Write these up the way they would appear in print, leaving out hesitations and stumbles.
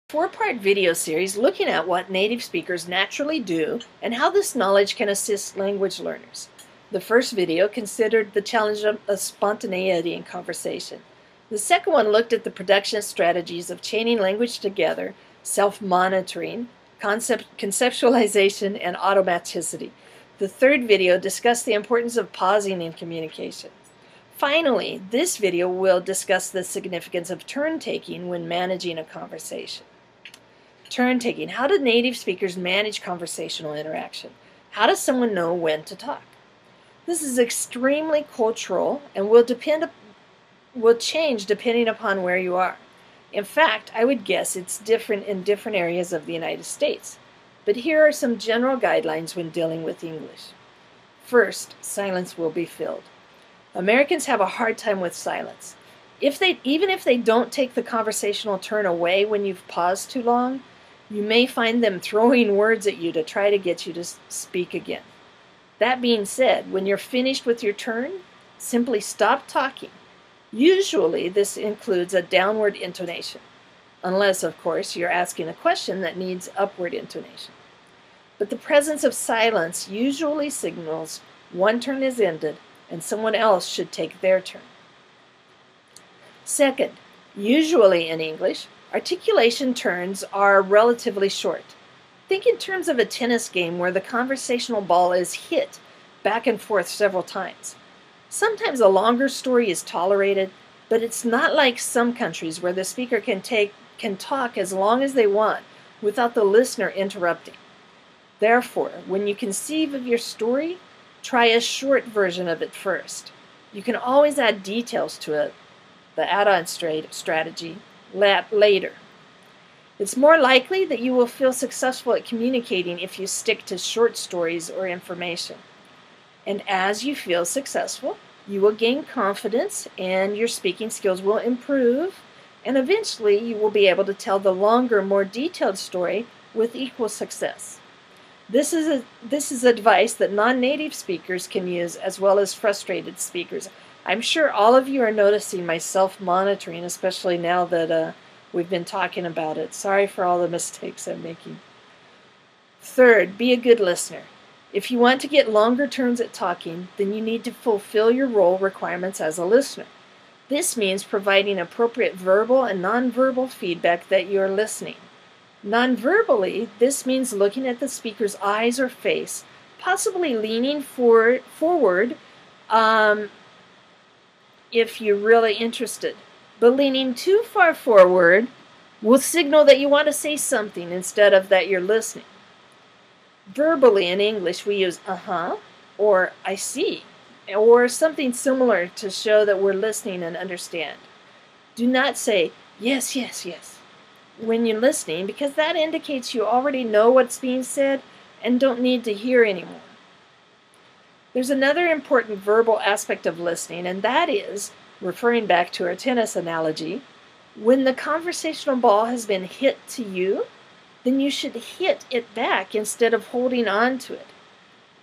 Four-part video series looking at what native speakers naturally do and how this knowledge can assist language learners. The first video considered the challenge of spontaneity in conversation. The second one looked at the production strategies of chaining language together, self-monitoring, conceptualization, and automaticity. The third video discussed the importance of pausing in communication. Finally, this video will discuss the significance of turn-taking when managing a conversation. Turn-taking. How do native speakers manage conversational interaction? How does someone know when to talk? This is extremely cultural and will change depending upon where you are. In fact, I would guess it's different in different areas of the United States. But here are some general guidelines when dealing with English. First, silence will be filled. Americans have a hard time with silence. Even if they don't take the conversational turn away when you've paused too long, you may find them throwing words at you to try to get you to speak again. That being said, when you're finished with your turn, simply stop talking. Usually this includes a downward intonation, unless, of course, you're asking a question that needs upward intonation. But the presence of silence usually signals one turn is ended and someone else should take their turn. Second, usually in English, articulation turns are relatively short. Think in terms of a tennis game where the conversational ball is hit back and forth several times. Sometimes a longer story is tolerated, but it's not like some countries where the speaker can talk as long as they want without the listener interrupting. Therefore, when you conceive of your story, try a short version of it first. You can always add details to it, the add-on strategy, later. It's more likely that you will feel successful at communicating if you stick to short stories or information. And as you feel successful, you will gain confidence and your speaking skills will improve, and eventually you will be able to tell the longer, more detailed story with equal success. This is advice that non-native speakers can use as well as frustrated speakers. I'm sure all of you are noticing my self-monitoring, especially now that we've been talking about it. Sorry for all the mistakes I'm making. Third, be a good listener. If you want to get longer turns at talking, then you need to fulfill your role requirements as a listener. This means providing appropriate verbal and nonverbal feedback that you're listening. Non-verbally, this means looking at the speaker's eyes or face, possibly leaning forward if you're really interested. But leaning too far forward will signal that you want to say something instead of that you're listening. Verbally in English, we use uh-huh, or I see, or something similar to show that we're listening and understand. Do not say yes, yes, yes when you're listening, because that indicates you already know what's being said and don't need to hear anymore. There's another important verbal aspect of listening, and that is, referring back to our tennis analogy, when the conversational ball has been hit to you, then you should hit it back instead of holding on to it.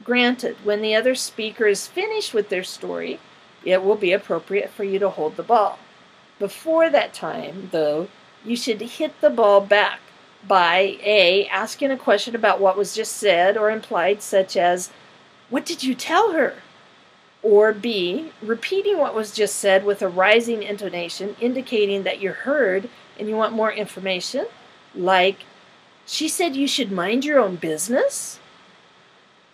Granted, when the other speaker is finished with their story, it will be appropriate for you to hold the ball. Before that time, though, you should hit the ball back by A, asking a question about what was just said or implied, such as, "What did you tell her?" Or B, repeating what was just said with a rising intonation, indicating that you heard and you want more information, like, "She said you should mind your own business?"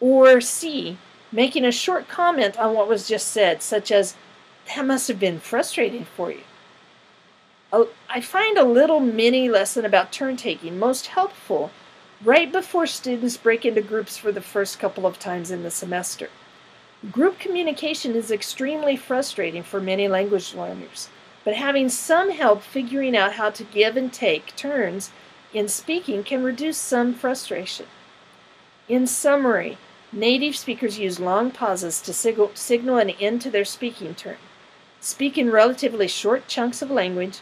Or C, making a short comment on what was just said, such as, "That must have been frustrating for you." I find a little mini lesson about turn-taking most helpful right before students break into groups for the first couple of times in the semester. Group communication is extremely frustrating for many language learners, but having some help figuring out how to give and take turns in speaking can reduce some frustration. In summary, native speakers use long pauses to signal an end to their speaking turn. Speak in relatively short chunks of language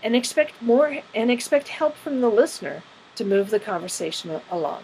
and expect help from the listener to move the conversation along.